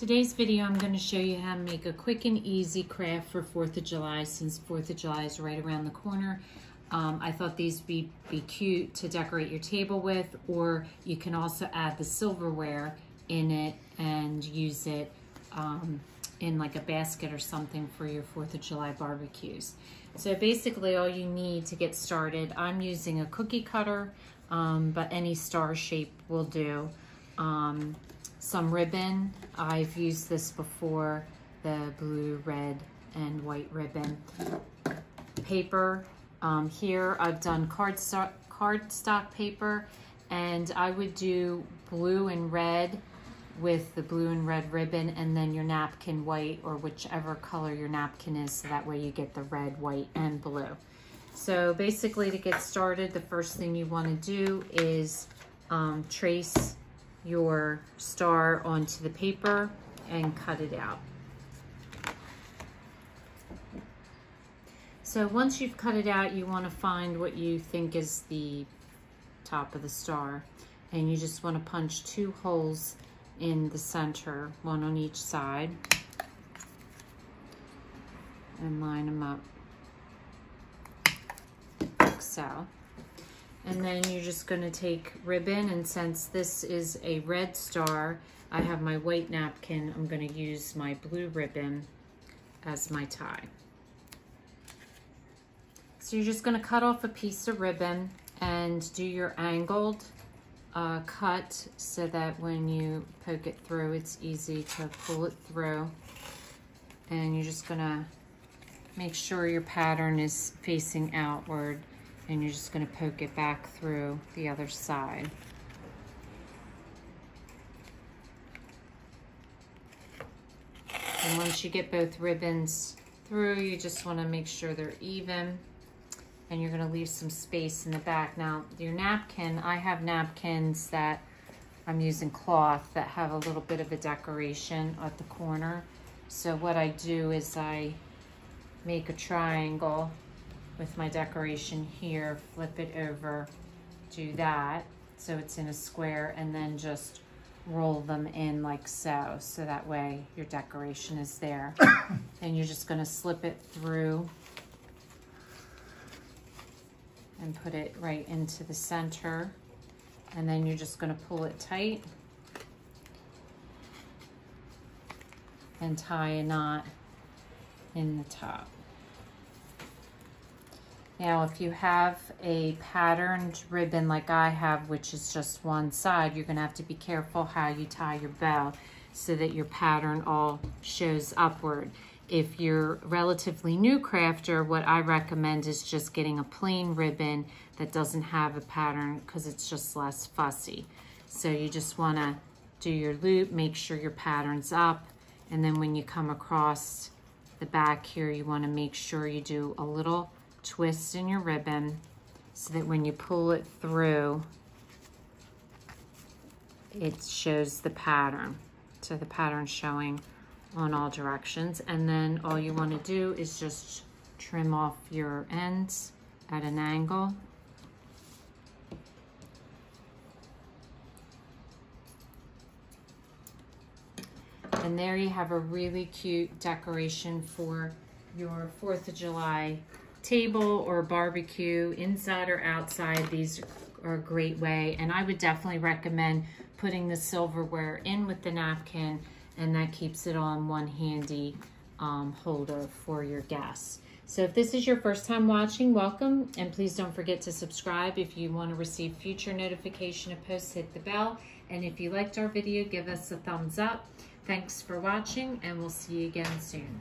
Today's video, I'm going to show you how to make a quick and easy craft for 4th of July, since 4th of July is right around the corner. I thought these would be cute to decorate your table with, or you can also add the silverware in it and use it in like a basket or something for your 4th of July barbecues. So basically all you need to get started, I'm using a cookie cutter, but any star shape will do. Some ribbon, I've used this before, the blue, red, and white ribbon. Paper, here I've done cardstock paper, and I would do blue and red with the blue and red ribbon, and then your napkin white, or whichever color your napkin is, so that way you get the red, white, and blue. So basically, to get started, the first thing you want to do is trace your star onto the paper and cut it out. So once you've cut it out, you want to find what you think is the top of the star, and you just want to punch 2 holes in the center, 1 on each side, and line them up like so. And then you're just going to take ribbon, and since this is a red star, I have my white napkin, I'm going to use my blue ribbon as my tie. So you're just going to cut off a piece of ribbon and do your angled cut so that when you poke it through, it's easy to pull it through. And you're just going to make sure your pattern is facing outward, and you're just going to poke it back through the other side. And once you get both ribbons through, you just want to make sure they're even, and you're going to leave some space in the back. Now, your napkin, I have napkins that I'm using cloth that have a little bit of a decoration at the corner. So what I do is I make a triangle with my decoration here, flip it over, do that so it's in a square, and then just roll them in like so, so that way your decoration is there. And you're just going to slip it through and put it right into the center, and then you're just going to pull it tight and tie a knot in the top. Now, if you have a patterned ribbon like I have, which is just one side, you're gonna have to be careful how you tie your bow so that your pattern all shows upward. If you're a relatively new crafter, what I recommend is just getting a plain ribbon that doesn't have a pattern, because it's just less fussy. So you just wanna do your loop, make sure your pattern's up, and then when you come across the back here, you wanna make sure you do a little twist in your ribbon so that when you pull it through, it shows the pattern. So the pattern's showing on all directions. And then all you want to do is just trim off your ends at an angle. And there you have a really cute decoration for your 4th of July table or barbecue, inside or outside. These are a great way, and I would definitely recommend putting the silverware in with the napkin, and that keeps it on one handy holder for your guests. So if this is your first time watching, welcome, and please don't forget to subscribe. If you want to receive future notification of posts, hit the bell, and if you liked our video, give us a thumbs up. Thanks for watching, and we'll see you again soon.